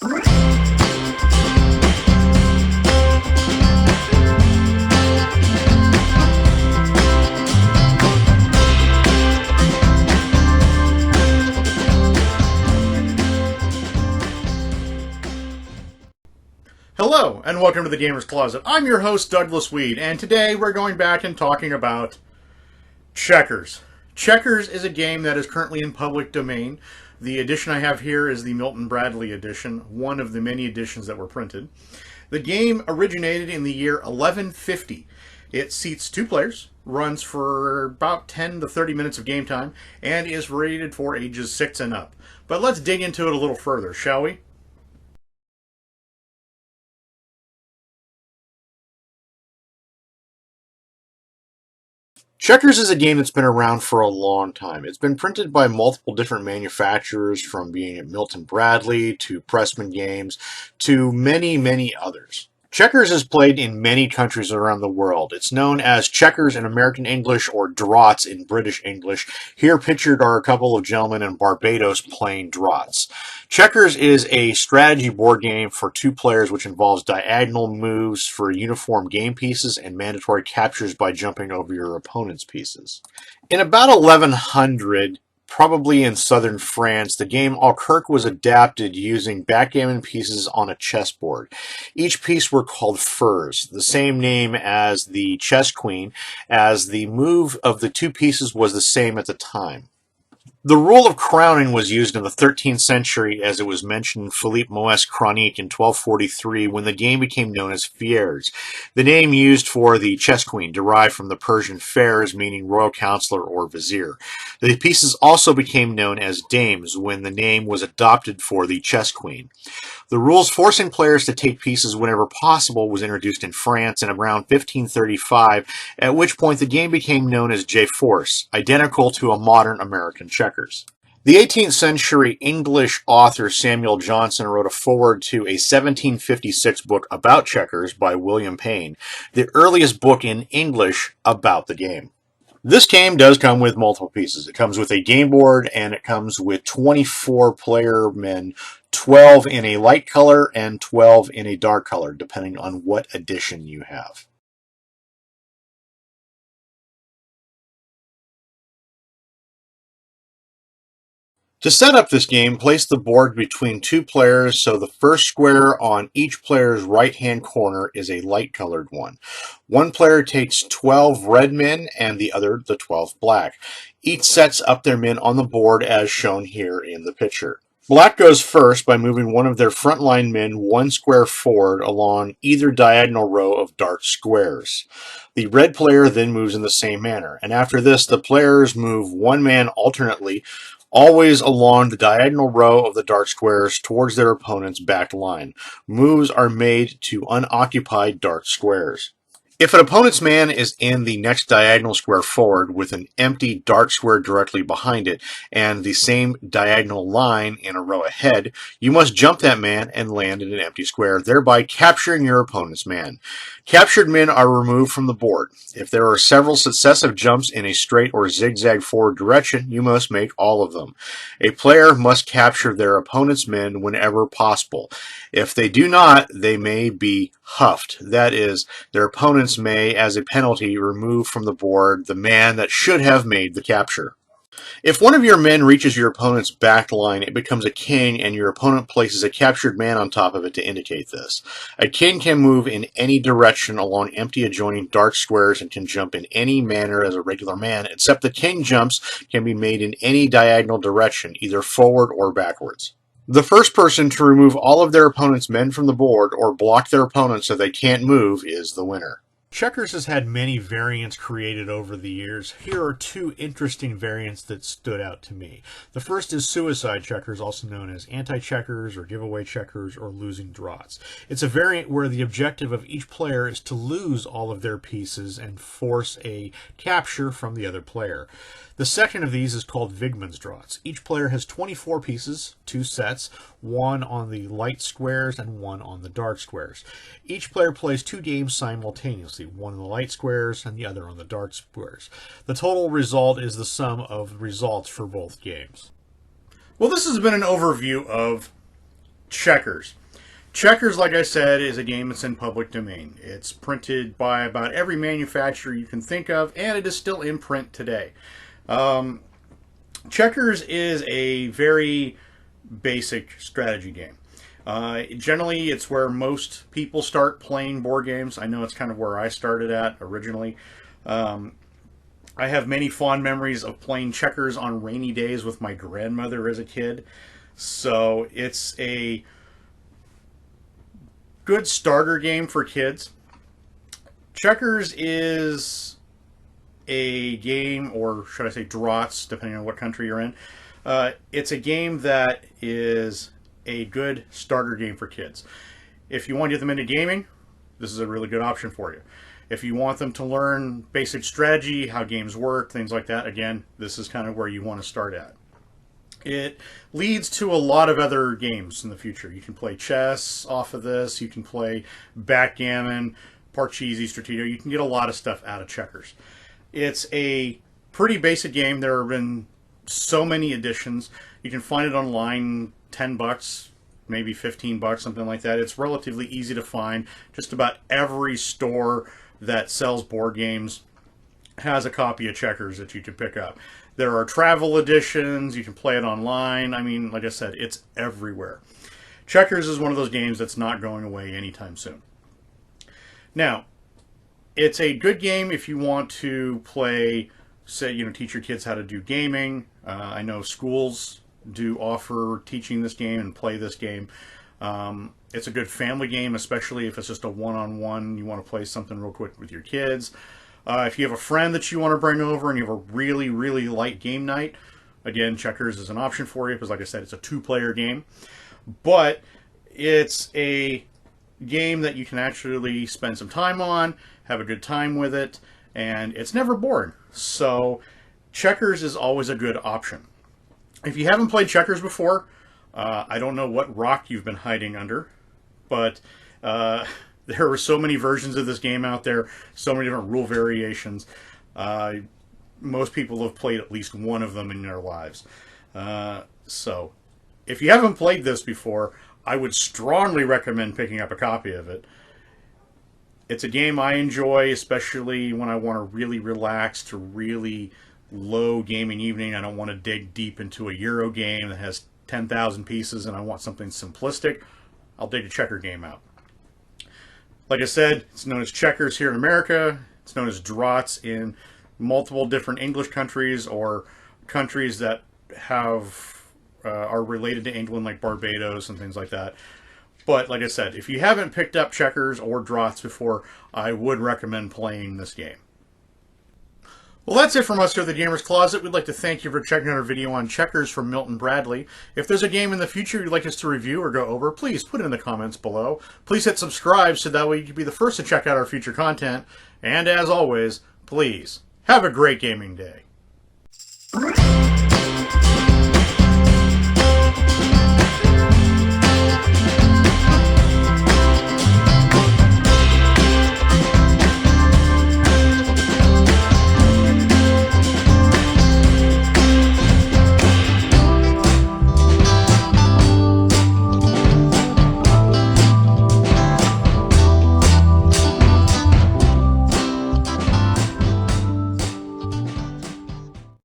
Hello, and welcome to the Gamer's Closet. I'm your host, Douglas Weed, and today we're going back and talking about Checkers. Checkers is a game that is currently in public domain. The edition I have here is the Milton Bradley edition, one of the many editions that were printed. The game originated in the year 1150. It seats 2 players, runs for about 10 to 30 minutes of game time, and is rated for ages 6 and up. But let's dig into it a little further, shall we? Checkers is a game that's been around for a long time. It's been printed by multiple different manufacturers, from being at Milton Bradley to Pressman Games to many, many others. Checkers is played in many countries around the world. It's known as checkers in American English or draughts in British English. Here pictured are a couple of gentlemen in Barbados playing draughts. Checkers is a strategy board game for 2 players which involves diagonal moves for uniform game pieces and mandatory captures by jumping over your opponent's pieces. In about 1100, probably in southern France, the game Alkirk was adapted using backgammon pieces on a chessboard. Each piece were called furs, the same name as the chess queen, as the move of the 2 pieces was the same at the time. The rule of crowning was used in the 13th century, as it was mentioned in Philippe Moë's Chronique in 1243, when the game became known as Fiers. The name used for the chess queen derived from the Persian fairs, meaning royal counselor or vizier. The pieces also became known as dames when the name was adopted for the chess queen. The rules forcing players to take pieces whenever possible was introduced in France in around 1535, at which point the game became known as J-Force, identical to a modern American checkers. The 18th century English author Samuel Johnson wrote a foreword to a 1756 book about checkers by William Payne, the earliest book in English about the game. This game does come with multiple pieces. It comes with a game board, and it comes with 24 player men, 12 in a light color and 12 in a dark color, depending on what edition you have. To set up this game, place the board between 2 players so the first square on each player's right-hand corner is a light-colored one. One player takes 12 red men and the other the 12 black. Each sets up their men on the board as shown here in the picture. Black goes first by moving one of their frontline men 1 square forward along either diagonal row of dark squares. The red player then moves in the same manner, and after this the players move 1 man alternately, always along the diagonal row of the dark squares towards their opponent's back line. Moves are made to unoccupied dark squares. If an opponent's man is in the next diagonal square forward with an empty dark square directly behind it and the same diagonal line in a row ahead, you must jump that man and land in an empty square, thereby capturing your opponent's man. Captured men are removed from the board. If there are several successive jumps in a straight or zigzag forward direction, you must make all of them. A player must capture their opponent's men whenever possible. If they do not, they may be huffed. That is, their opponents may, as a penalty, remove from the board the man that should have made the capture. If one of your men reaches your opponent's back line, it becomes a king, and your opponent places a captured man on top of it to indicate this. A king can move in any direction along empty adjoining dark squares and can jump in any manner as a regular man, except the king jumps can be made in any diagonal direction, either forward or backwards. The first person to remove all of their opponent's men from the board or block their opponent so they can't move is the winner. Checkers has had many variants created over the years. Here are 2 interesting variants that stood out to me. The first is suicide checkers, also known as anti-checkers or giveaway checkers or losing draughts. It's a variant where the objective of each player is to lose all of their pieces and force a capture from the other player. The second of these is called Vigman's draughts. Each player has 24 pieces, 2 sets, 1 on the light squares and 1 on the dark squares. Each player plays 2 games simultaneously, 1 on the light squares and the other on the dark squares. The total result is the sum of results for both games. Well, this has been an overview of Checkers. Checkers, like I said, is a game that's in public domain. It's printed by about every manufacturer you can think of, and it is still in print today. Checkers is a very basic strategy game. Generally, it's where most people start playing board games. I know it's kind of where I started at originally. I have many fond memories of playing checkers on rainy days with my grandmother as a kid. So it's a good starter game for kids. Checkers is a game, or should I say draughts, depending on what country you're in. It's a game that is a good starter game for kids. If you want to get them into gaming, this is a really good option for you. If you want them to learn basic strategy, how games work, things like that, again, this is kind of where you want to start at. It leads to a lot of other games in the future. You can play chess off of this. You can play backgammon, Parcheesi, Stratego. You can get a lot of stuff out of checkers. It's a pretty basic game. There have been so many editions. You can find it online, $10, maybe $15, something like that. It's relatively easy to find. Just about every store that sells board games has a copy of Checkers that you can pick up. There are travel editions. You can play it online. I mean, like I said, it's everywhere. Checkers is one of those games that's not going away anytime soon. Now, it's a good game if you want to play, say, teach your kids how to do gaming. I know schools do offer teaching this game and play this game. It's a good family game, especially if it's just a one-on-one. You want to play something real quick with your kids. If you have a friend that you want to bring over and you have a really, really light game night, again, Checkers is an option for you because, like I said, it's a two-player game. But it's a game that you can actually spend some time on, have a good time with it, and it's never boring. So Checkers is always a good option. If you haven't played Checkers before, I don't know what rock you've been hiding under, but there are so many versions of this game out there, so many different rule variations. Most people have played at least one of them in their lives. So if you haven't played this before, I would strongly recommend picking up a copy of it. It's a game I enjoy, especially when I want to really relax to really low gaming evening. I don't want to dig deep into a Euro game that has 10,000 pieces and I want something simplistic. I'll dig a checker game out. Like I said, it's known as Checkers here in America. It's known as draughts in multiple different English countries or countries that are related to England, like Barbados and things like that. But like I said, if you haven't picked up Checkers or draughts before, I would recommend playing this game. Well, that's it from us here at the Gamer's Closet. We'd like to thank you for checking out our video on Checkers from Milton Bradley. If there's a game in the future you'd like us to review or go over, please put it in the comments below. Please hit subscribe so that way you can be the first to check out our future content. And as always, please have a great gaming day.